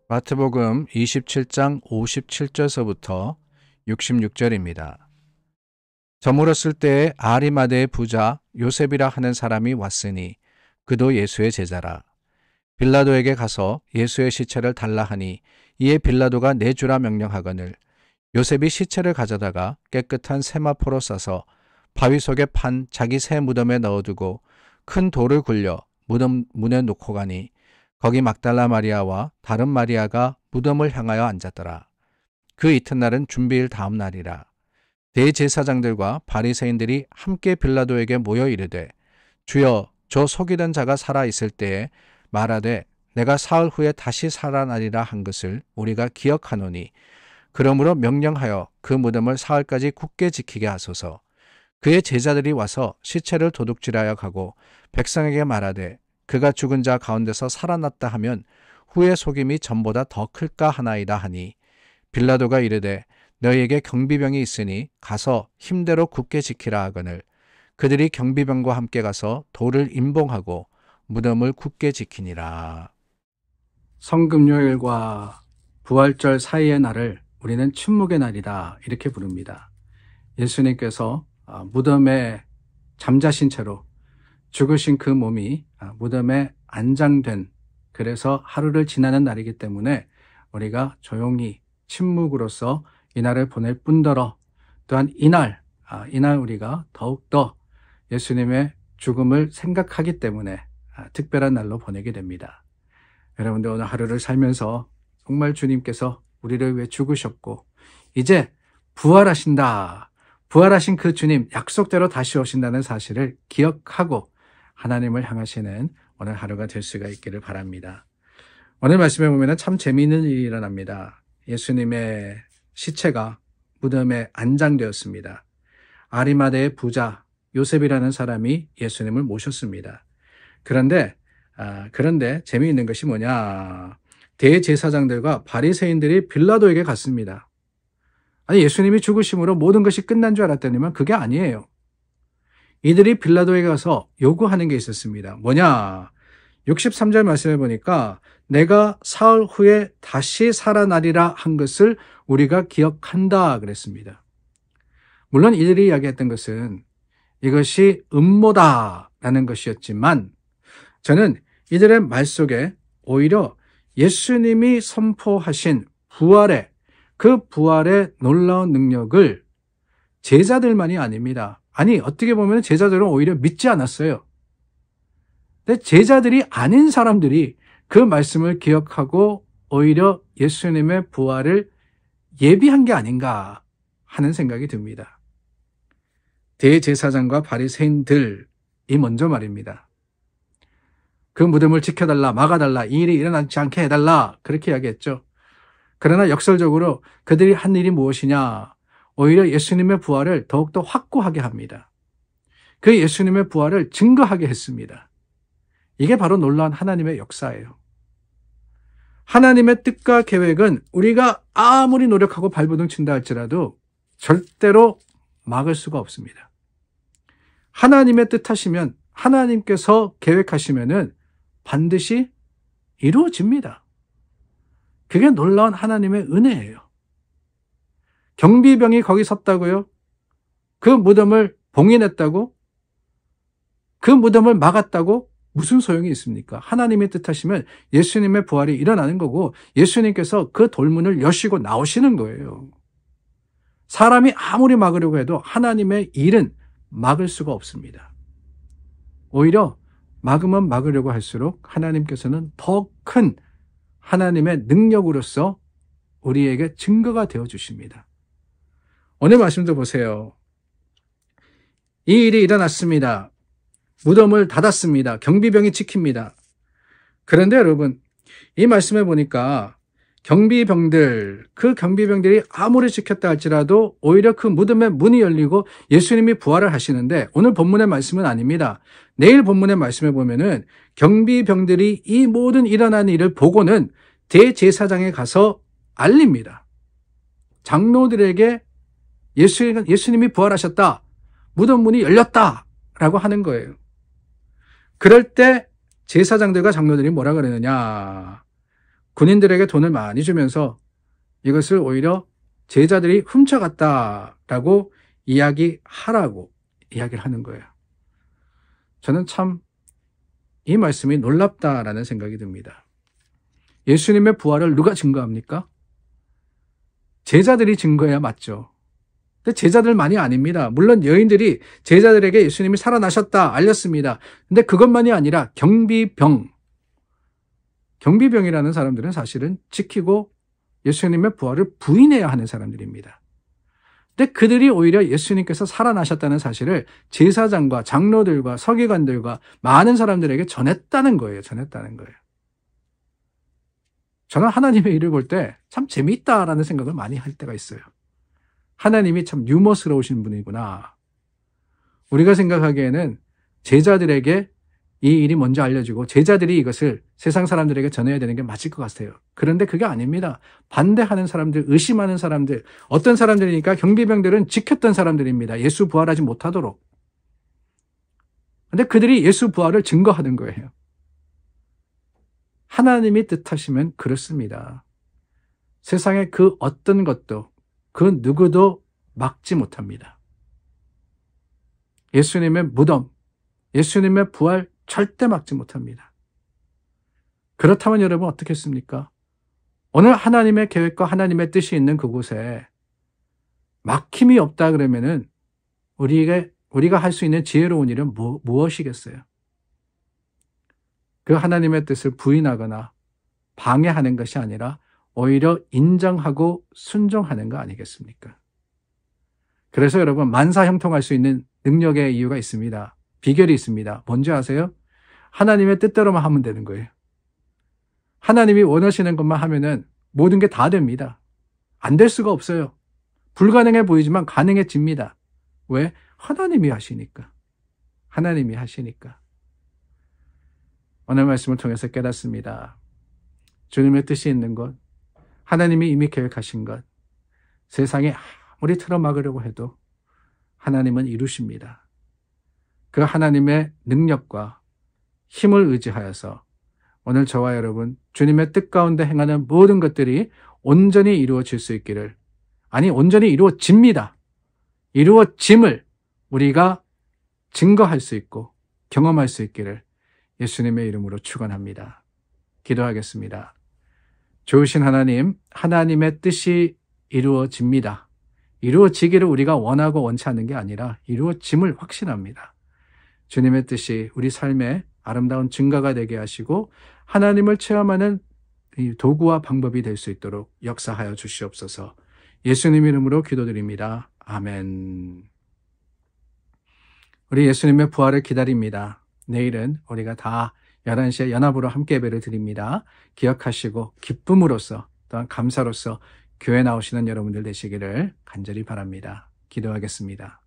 마태복음 27장 57절서부터 66절입니다. 저물었을 때에 아리마대의 부자 요셉이라 하는 사람이 왔으니 그도 예수의 제자라. 빌라도에게 가서 예수의 시체를 달라 하니 이에 빌라도가 내주라 명령하거늘 요셉이 시체를 가져다가 깨끗한 세마포로 싸서 바위 속에 판 자기 새 무덤에 넣어두고 큰 돌을 굴려 무덤 문에 놓고 가니 거기 막달라 마리아와 다른 마리아가 무덤을 향하여 앉았더라. 그 이튿날은 준비일 다음 날이라. 대제사장들과 바리새인들이 함께 빌라도에게 모여 이르되 주여 저 속이던 자가 살아 있을 때에 말하되 내가 사흘 후에 다시 살아나리라 한 것을 우리가 기억하노니 그러므로 명령하여 그 무덤을 사흘까지 굳게 지키게 하소서. 그의 제자들이 와서 시체를 도둑질하여 가고 백성에게 말하되 그가 죽은 자 가운데서 살아났다 하면 후의 속임이 전보다 더 클까 하나이다 하니 빌라도가 이르되 너희에게 경비병이 있으니 가서 힘대로 굳게 지키라 하거늘 그들이 경비병과 함께 가서 돌을 임봉하고 무덤을 굳게 지키니라. 성금요일과 부활절 사이의 날을 우리는 침묵의 날이다 이렇게 부릅니다. 예수님께서 무덤에 잠자신 채로 죽으신 그 몸이 무덤에 안장된, 그래서 하루를 지나는 날이기 때문에 우리가 조용히 침묵으로써 이 날을 보낼 뿐더러 또한 이날 우리가 더욱더 예수님의 죽음을 생각하기 때문에 특별한 날로 보내게 됩니다. 여러분들 오늘 하루를 살면서 정말 주님께서 우리를 위해 죽으셨고 이제 부활하신다. 부활하신 그 주님 약속대로 다시 오신다는 사실을 기억하고 하나님을 향하시는 오늘 하루가 될 수가 있기를 바랍니다. 오늘 말씀에 보면 참 재미있는 일이 일어납니다. 예수님의 시체가 무덤에 안장되었습니다. 아리마대의 부자 요셉이라는 사람이 예수님을 모셨습니다. 그런데 재미있는 것이 뭐냐? 대제사장들과 바리새인들이 빌라도에게 갔습니다. 아니 예수님이 죽으심으로 모든 것이 끝난 줄 알았더니만 그게 아니에요. 이들이 빌라도에게 가서 요구하는 게 있었습니다. 뭐냐? 63절 말씀해 보니까 내가 사흘 후에 다시 살아나리라 한 것을 우리가 기억한다 그랬습니다. 물론 이들이 이야기했던 것은 이것이 음모다라는 것이었지만 저는 이들의 말 속에 오히려 예수님이 선포하신 그 부활의 놀라운 능력을 제자들만이 아닙니다. 아니 어떻게 보면 제자들은 오히려 믿지 않았어요. 근데 제자들이 아닌 사람들이 그 말씀을 기억하고 오히려 예수님의 부활을 예비한 게 아닌가 하는 생각이 듭니다. 대제사장과 바리새인들이 먼저 말입니다. 그 무덤을 지켜달라, 막아달라, 이 일이 일어나지 않게 해달라 그렇게 이야기했죠. 그러나 역설적으로 그들이 한 일이 무엇이냐? 오히려 예수님의 부활을 더욱더 확고하게 합니다. 그 예수님의 부활을 증거하게 했습니다. 이게 바로 놀라운 하나님의 역사예요. 하나님의 뜻과 계획은 우리가 아무리 노력하고 발버둥 친다 할지라도 절대로 막을 수가 없습니다. 하나님의 뜻하시면 하나님께서 계획하시면은 반드시 이루어집니다. 그게 놀라운 하나님의 은혜예요. 경비병이 거기 섰다고요? 그 무덤을 봉인했다고? 그 무덤을 막았다고? 무슨 소용이 있습니까? 하나님의 뜻하시면 예수님의 부활이 일어나는 거고 예수님께서 그 돌문을 여시고 나오시는 거예요. 사람이 아무리 막으려고 해도 하나님의 일은 막을 수가 없습니다. 오히려 막으면 막으려고 할수록 하나님께서는 더 큰 하나님의 능력으로서 우리에게 증거가 되어 주십니다. 오늘 말씀도 보세요. 이 일이 일어났습니다. 무덤을 닫았습니다. 경비병이 지킵니다. 그런데 여러분, 이 말씀에 보니까 그 경비병들이 아무리 지켰다 할지라도 오히려 그 무덤의 문이 열리고 예수님이 부활을 하시는데 오늘 본문의 말씀은 아닙니다. 내일 본문의 말씀에 보면은 경비병들이 이 모든 일어난 일을 보고는 대제사장에 가서 알립니다. 장로들에게 예수님이 부활하셨다. 무덤 문이 열렸다라고 하는 거예요. 그럴 때 제사장들과 장로들이 뭐라 그러느냐? 군인들에게 돈을 많이 주면서 이것을 오히려 제자들이 훔쳐갔다라고 이야기를 하는 거예요. 저는 참 이 말씀이 놀랍다라는 생각이 듭니다. 예수님의 부활을 누가 증거합니까? 제자들이 증거해야 맞죠. 근데 제자들만이 아닙니다. 물론 여인들이 제자들에게 예수님이 살아나셨다 알렸습니다. 근데 그것만이 아니라 경비병이라는 사람들은 사실은 지키고 예수님의 부활을 부인해야 하는 사람들입니다. 근데 그들이 오히려 예수님께서 살아나셨다는 사실을 제사장과 장로들과 서기관들과 많은 사람들에게 전했다는 거예요. 저는 하나님의 일을 볼 때 참 재미있다라는 생각을 많이 할 때가 있어요. 하나님이 참 유머스러우신 분이구나. 우리가 생각하기에는 제자들에게 이 일이 먼저 알려지고 제자들이 이것을 세상 사람들에게 전해야 되는 게 맞을 것 같아요. 그런데 그게 아닙니다. 반대하는 사람들, 의심하는 사람들, 어떤 사람들이니까 경비병들은 지켰던 사람들입니다. 예수 부활하지 못하도록. 근데 그들이 예수 부활을 증거하는 거예요. 하나님이 뜻하시면 그렇습니다. 세상의 그 어떤 것도 그 누구도 막지 못합니다. 예수님의 무덤, 예수님의 부활 절대 막지 못합니다. 그렇다면 여러분 어떻겠습니까? 오늘 하나님의 계획과 하나님의 뜻이 있는 그곳에 막힘이 없다 그러면은 우리가 할 수 있는 지혜로운 일은 무엇이겠어요? 그 하나님의 뜻을 부인하거나 방해하는 것이 아니라 오히려 인정하고 순종하는 거 아니겠습니까? 그래서 여러분 만사형통할 수 있는 능력의 이유가 있습니다. 비결이 있습니다. 뭔지 아세요? 하나님의 뜻대로만 하면 되는 거예요. 하나님이 원하시는 것만 하면은 모든 게 다 됩니다. 안 될 수가 없어요. 불가능해 보이지만 가능해집니다. 왜? 하나님이 하시니까. 오늘 말씀을 통해서 깨닫습니다. 주님의 뜻이 있는 것, 하나님이 이미 계획하신 것, 세상에 아무리 틀어막으려고 해도 하나님은 이루십니다. 그 하나님의 능력과 힘을 의지하여서 오늘 저와 여러분 주님의 뜻 가운데 행하는 모든 것들이 온전히 이루어질 수 있기를, 아니 온전히 이루어집니다. 이루어짐을 우리가 증거할 수 있고 경험할 수 있기를 예수님의 이름으로 축원합니다. 기도하겠습니다. 좋으신 하나님, 하나님의 뜻이 이루어집니다. 이루어지기를 우리가 원하고 원치 않는 게 아니라 이루어짐을 확신합니다. 주님의 뜻이 우리 삶의 아름다운 증거가 되게 하시고 하나님을 체험하는 도구와 방법이 될 수 있도록 역사하여 주시옵소서. 예수님 이름으로 기도드립니다. 아멘. 우리 예수님의 부활을 기다립니다. 내일은 우리가 다 11시에 연합으로 함께 예배를 드립니다. 기억하시고 기쁨으로써 또한 감사로써 교회 나오시는 여러분들 되시기를 간절히 바랍니다. 기도하겠습니다.